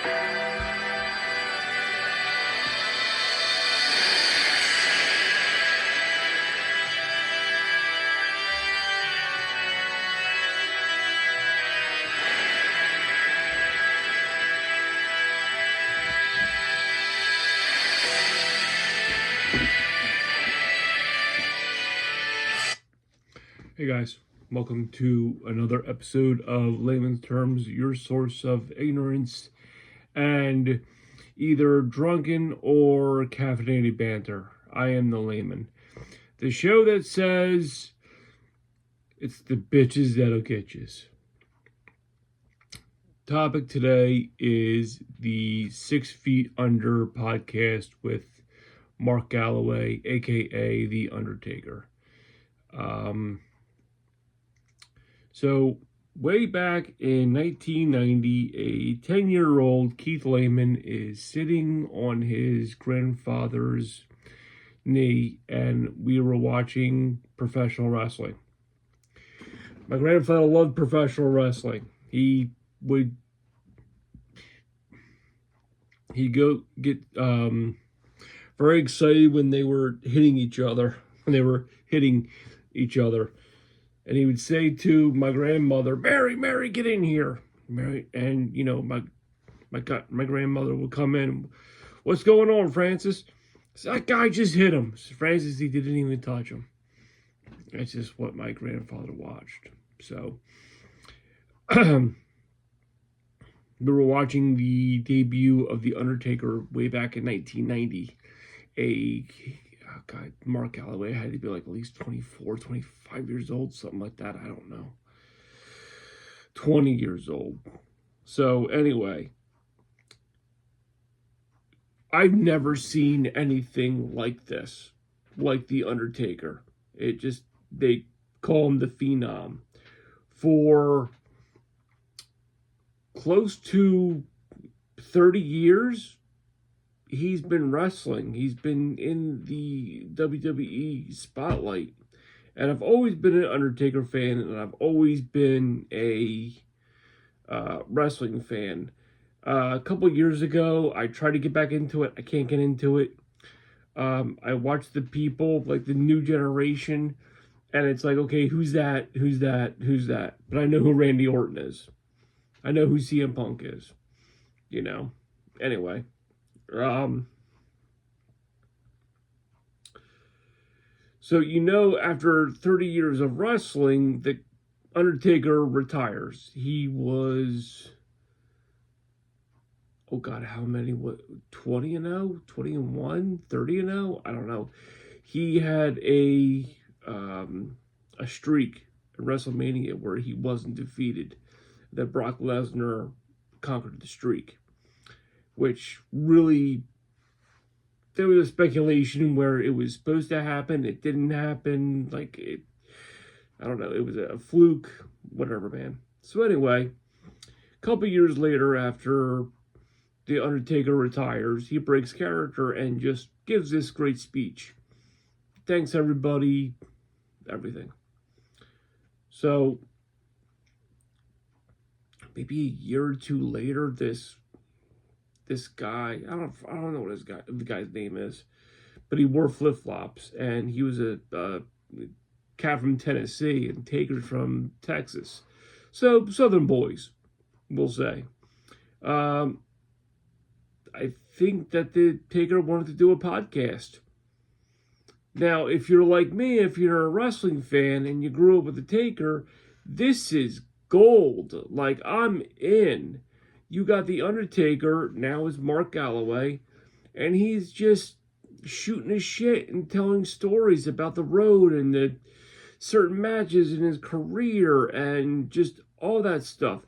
Hey guys, welcome to another episode of Layman's Terms, your source of ignorance and either drunken or caffeinated banter. I am the layman. The show that says it's the bitches that'll get yous. Topic today is the 6 Feet Under podcast with Mark Galloway, aka The Undertaker. So, way back in 1990, a 10-year-old Keith Layman is sitting on his grandfather's knee, and we were watching professional wrestling. My grandfather loved professional wrestling. He'd go get very excited when they were hitting each other, And he would say to my grandmother, Mary, get in here. Mary, and, you know, my grandmother would come in. What's going on, Francis? So that guy just hit him. So Francis, he didn't even touch him. That's just what my grandfather watched. So, we were watching the debut of The Undertaker way back in 1990. Mark Galloway had to be like at least 24, 25 years old, something like that. I don't know. 20 years old. So anyway, I've never seen anything like this, like The Undertaker. They call him the Phenom. For close to 30 years, he's been wrestling. He's been in the WWE spotlight. And I've always been an Undertaker fan, and I've always been a wrestling fan. A couple years ago, I tried to get back into it. I can't get into it. I watched the people, like the new generation, and it's like, okay, who's that? But I know who Randy Orton is. I know who CM Punk is. You know? Anyway. So, after 30 years of wrestling, the Undertaker retires. He was, oh God, how many? 20-0, 20-1, 30-0? I don't know. He had a streak at WrestleMania where he wasn't defeated. That Brock Lesnar conquered the streak, which really, there was a speculation where it was supposed to happen. It didn't happen. I don't know. It was a fluke, whatever, man. So anyway, a couple years later, after The Undertaker retires, he breaks character and just gives this great speech. Thanks, everybody. Everything. So maybe a year or two later, this guy, I don't know what the guy's name is, but he wore flip-flops, and he was a cat from Tennessee, and Taker's from Texas. So, Southern boys, we'll say. I think that the Taker wanted to do a podcast. Now, if you're like me, if you're a wrestling fan, and you grew up with the Taker, this is gold. Like, I'm in. You got The Undertaker, now is Mark Galloway, and he's just shooting his shit and telling stories about the road and the certain matches in his career and just all that stuff.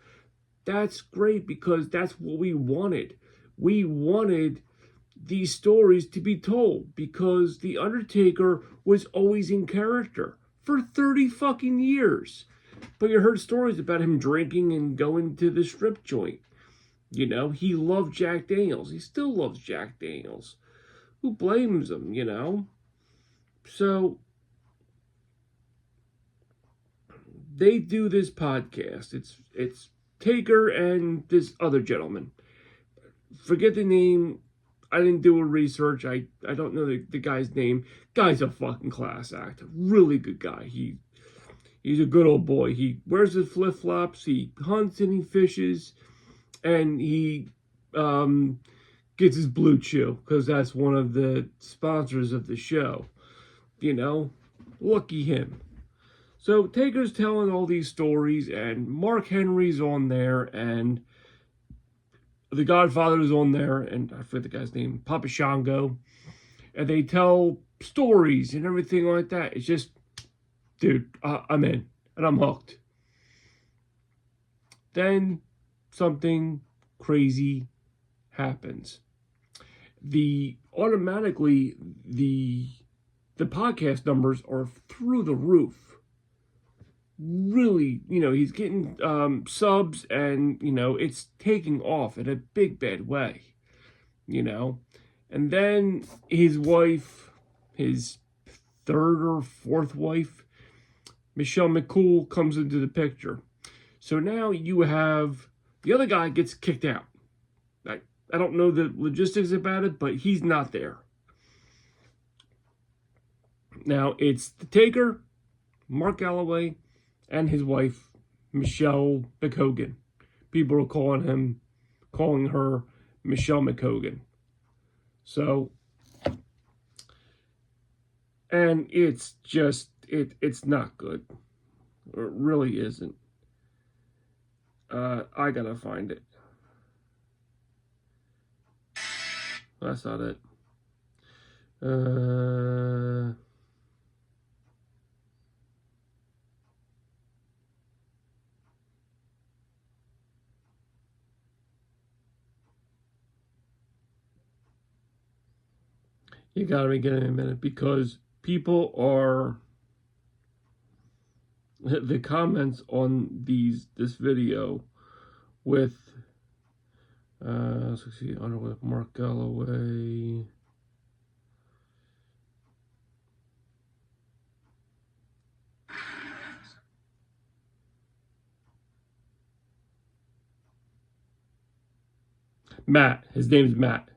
That's great because that's what we wanted. We wanted these stories to be told because The Undertaker was always in character for 30 fucking years. But you heard stories about him drinking and going to the strip joint. You know, he loved Jack Daniels. He still loves Jack Daniels. Who blames him, you know? So, they do this podcast. It's Taker and this other gentleman. forget the name. I didn't do a research. I don't know the guy's name. Guy's a fucking class act. Really good guy. He's a good old boy. He wears his flip-flops. He hunts and he fishes. And he gets his Blue Chew because that's one of the sponsors of the show. You know, lucky him. So Taker's telling all these stories, and Mark Henry's on there, and the Godfather's on there, and I forget the guy's name, Papa Shango, and they tell stories and everything like that. It's just, dude, I'm in, and I'm hooked. Then something crazy happens. Automatically the podcast numbers are through the roof. Really, he's getting subs, and it's taking off in a big bad way. And then his wife, his third or fourth wife, Michelle McCool, comes into the picture. So now you have the other guy gets kicked out. I don't know the logistics about it, but he's not there. Now it's the Taker, Mark Galloway, and his wife, Michelle McHogan. People are calling her Michelle McHogan. So, and it's just, it's not good. It really isn't. I gotta find it. That's not it. You gotta give me a minute, because people are, the comments on this video with let's see, under with Mark Galloway. Matt. His name's Matt.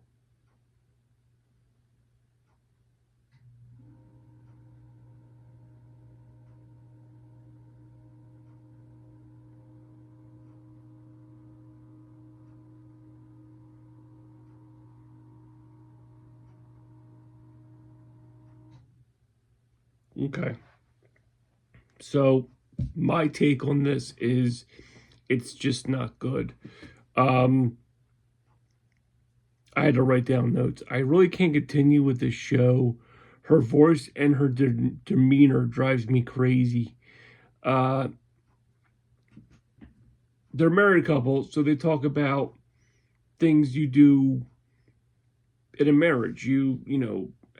Okay. So my take on this is it's just not good. I had to write down notes. I really can't continue with this show. Her voice and her demeanor drives me crazy. They're a married couple, so they talk about things you do in a marriage.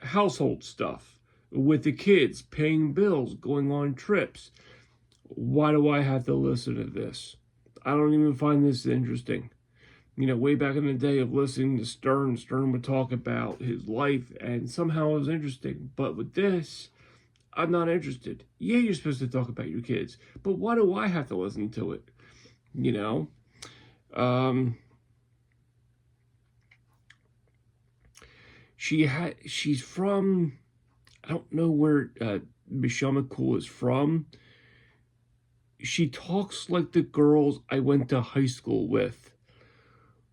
Household stuff with the kids, paying bills, going on trips. Why do I have to listen to this? I don't even find this interesting. Way back in the day of listening to Stern would talk about his life, and somehow it was interesting. But with this, I'm not interested. Yeah, you're supposed to talk about your kids, but why do I have to listen to it? She's from, I don't know where Michelle McCool is from. She talks like the girls I went to high school with,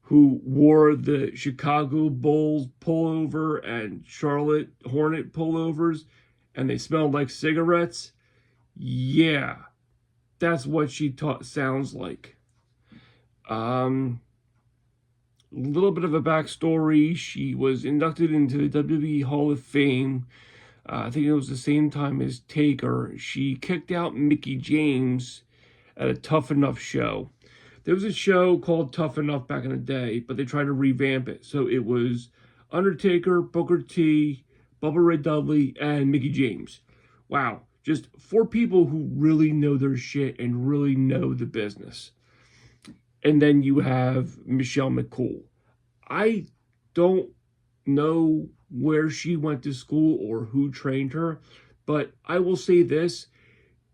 who wore the Chicago Bulls pullover and Charlotte Hornet pullovers, and they smelled like cigarettes. Yeah, that's what she sounds like. A little bit of a backstory. She was inducted into the WWE Hall of Fame. I think it was the same time as Taker. She kicked out Mickie James at a Tough Enough show. There was a show called Tough Enough back in the day, but they tried to revamp it. So it was Undertaker, Booker T, Bubba Ray Dudley, and Mickie James. Wow. Just 4 people who really know their shit and really know the business. And then you have Michelle McCool. I don't know where she went to school or who trained her, but I will say this,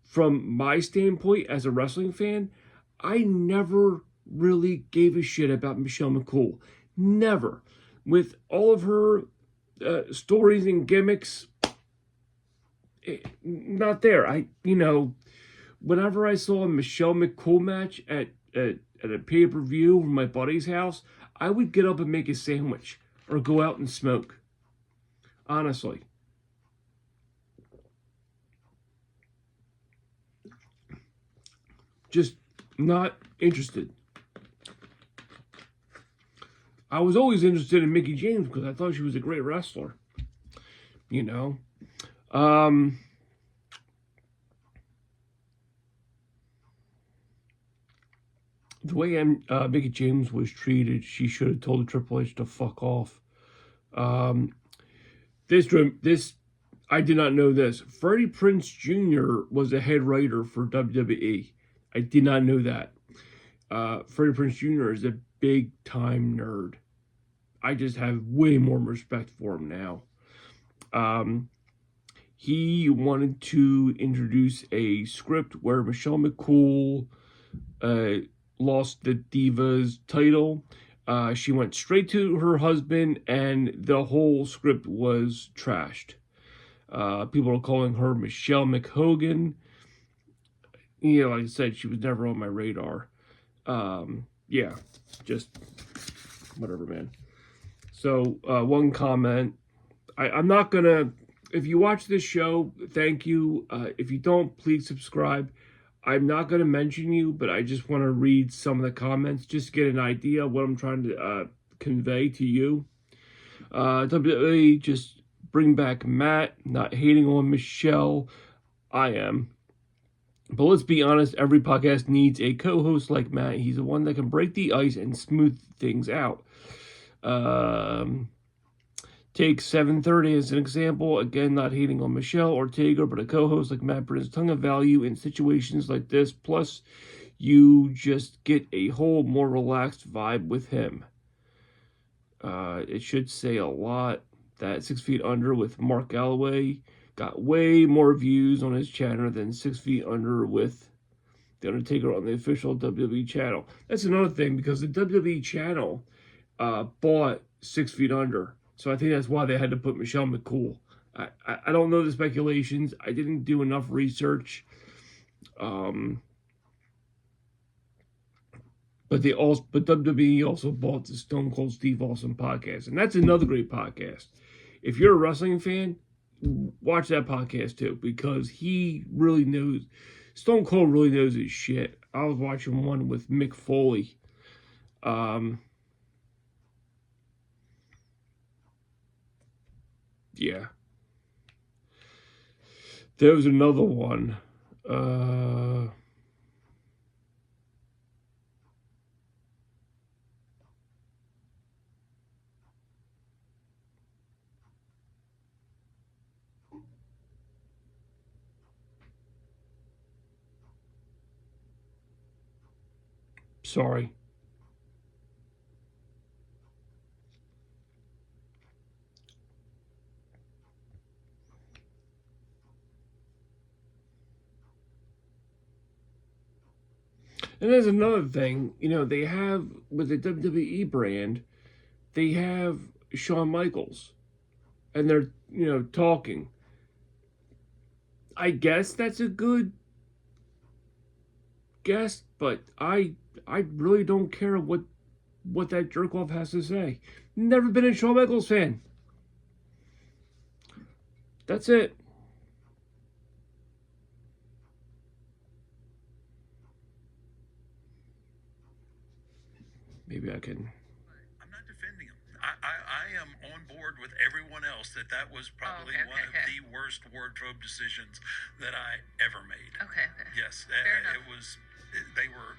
from my standpoint as a wrestling fan, I never really gave a shit about Michelle McCool. Never. With all of her stories and gimmicks, not there. Whenever I saw a Michelle McCool match at a pay-per-view from my buddy's house, I would get up and make a sandwich or go out and smoke. Honestly. Just not interested. I was always interested in Mickie James because I thought she was a great wrestler. The way Mickie James was treated, she should have told Triple H to fuck off. This I did not know this. Freddie Prinze Jr. was a head writer for WWE. I did not know that. Freddie Prinze Jr. is a big time nerd. I just have way more respect for him now. He wanted to introduce a script where Michelle McCool lost the Divas title. She went straight to her husband, and the whole script was trashed. People are calling her Michelle McHogan. Like I said, she was never on my radar. Just whatever, man. So, one comment. I'm not gonna, if you watch this show, thank you. If you don't, please subscribe. I'm not going to mention you, but I just want to read some of the comments, just to get an idea of what I'm trying to convey to you. WWE, just bring back Matt, not hating on Michelle. I am. But let's be honest, every podcast needs a co-host like Matt. He's the one that can break the ice and smooth things out. Take 730 as an example. Again, not hating on Michelle Ortega, but a co-host like Matt brings a ton of value in situations like this. Plus, you just get a whole more relaxed vibe with him. It should say a lot that 6 Feet Under with Mark Galloway got way more views on his channel than 6 Feet Under with The Undertaker on the official WWE channel. That's another thing, because the WWE channel bought 6 Feet Under. So I think that's why they had to put Michelle McCool. I don't know the speculations. I didn't do enough research. But WWE also bought the Stone Cold Steve Austin podcast. And that's another great podcast. If you're a wrestling fan, watch that podcast too. Because he really knows, Stone Cold really knows his shit. I was watching one with Mick Foley. Yeah. There was another one. Sorry. And there's another thing, they have, with the WWE brand, they have Shawn Michaels. And they're, talking. I guess that's a good guess, but I really don't care what that jerk-off has to say. Never been a Shawn Michaels fan. That's it. Maybe I can. I'm not defending him. I am on board with everyone else that was probably one of the worst wardrobe decisions that I ever made. Okay. Yes, it was. They were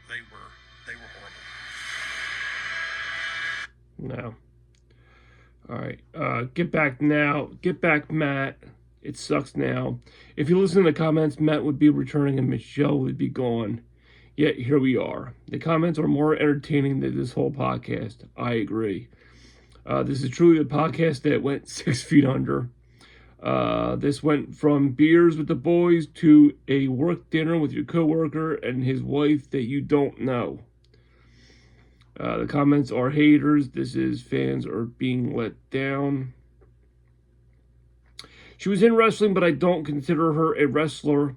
No. horrible. All right. Get back now. Get back, Matt. It sucks now. If you listen to the comments, Matt would be returning and Michelle would be gone. Yet here we are. The comments are more entertaining than this whole podcast. I agree. This is truly a podcast that went 6 feet under. This went from beers with the boys to a work dinner with your coworker and his wife that you don't know. The comments are haters. This is fans are being let down. She was in wrestling, but I don't consider her a wrestler.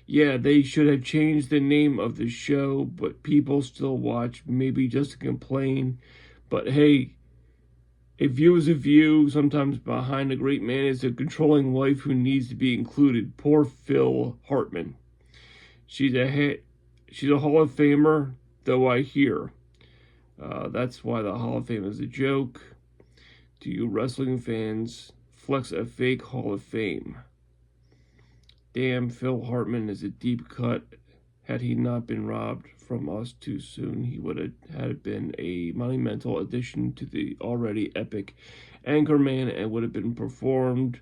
Yeah, they should have changed the name of the show, but people still watch, maybe just to complain. But hey, a view is a view. Sometimes behind a great man is a controlling wife who needs to be included. Poor Phil Hartman. She's a Hall of Famer, though I hear. That's why the Hall of Fame is a joke. Do you wrestling fans flex a fake Hall of Fame? Damn, Phil Hartman is a deep cut. Had he not been robbed from us too soon, he would have had been a monumental addition to the already epic Anchorman and would have been performed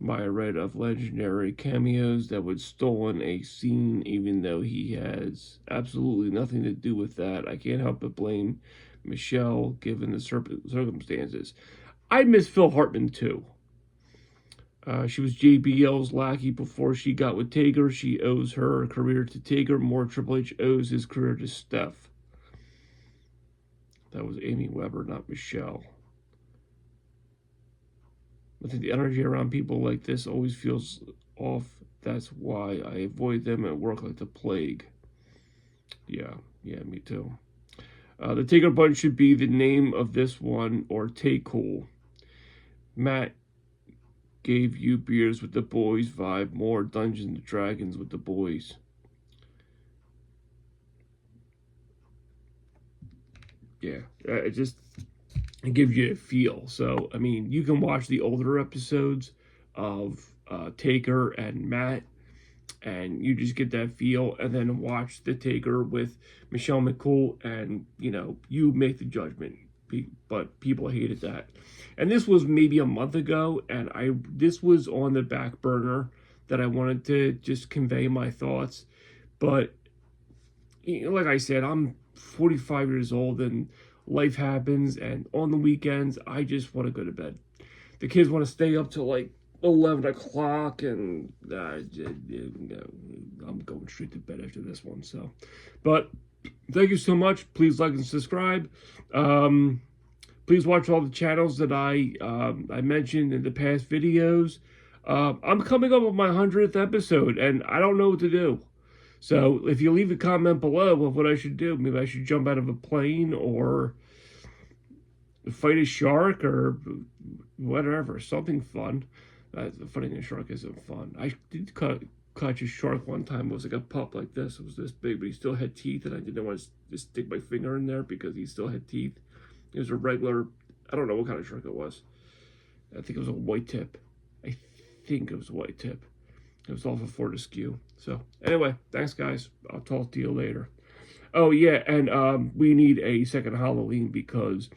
by a red of legendary cameos that would stolen a scene, even though he has absolutely nothing to do with that. I can't help but blame Michelle, given the circumstances. I miss Phil Hartman too. She was JBL's lackey before she got with Taker. She owes her career to Taker more Triple H owes his career to Steph. That was Amy Weber, not Michelle. I think the energy around people like this always feels off. That's why I avoid them at work like the plague. Yeah, me too. The Taker Bunch should be the name of this one, or Take Cool. Matt gave you beers with the boys vibe, more Dungeons and Dragons with the boys. Yeah, it gives you a feel. So, I mean, you can watch the older episodes of Taker and Matt, and you just get that feel, and then watch the Taker with Michelle McCool, and, you make the judgment. But people hated that. And this was maybe a month ago, and this was on the back burner that I wanted to just convey my thoughts. But, like I said, I'm 45 years old, and life happens, and on the weekends, I just want to go to bed. The kids want to stay up till like 11 o'clock, and I'm going straight to bed after this one. So, but thank you so much. Please like and subscribe. Please watch all the channels that I mentioned in the past videos. I'm coming up with my 100th episode, and I don't know what to do. So if you leave a comment below of what I should do, maybe I should jump out of a plane or fight a shark or whatever, something fun. Fighting a shark isn't fun. I did catch a shark one time. It was like a pup like this. It was this big, but he still had teeth, and I didn't want to just stick my finger in there because he still had teeth. It was a regular, I don't know what kind of shark it was. I think it was a white tip. I think it was a white tip. It was off of Fortescue. So, anyway, thanks, guys. I'll talk to you later. Oh, yeah, and we need a second Halloween because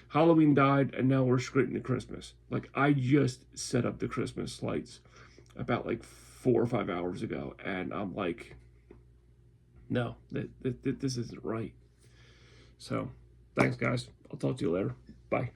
Halloween died, and now we're straight into Christmas. Like, I just set up the Christmas lights about, 4 or 5 hours ago, and I'm like, no, this isn't right. So, thanks, guys. I'll talk to you later. Bye.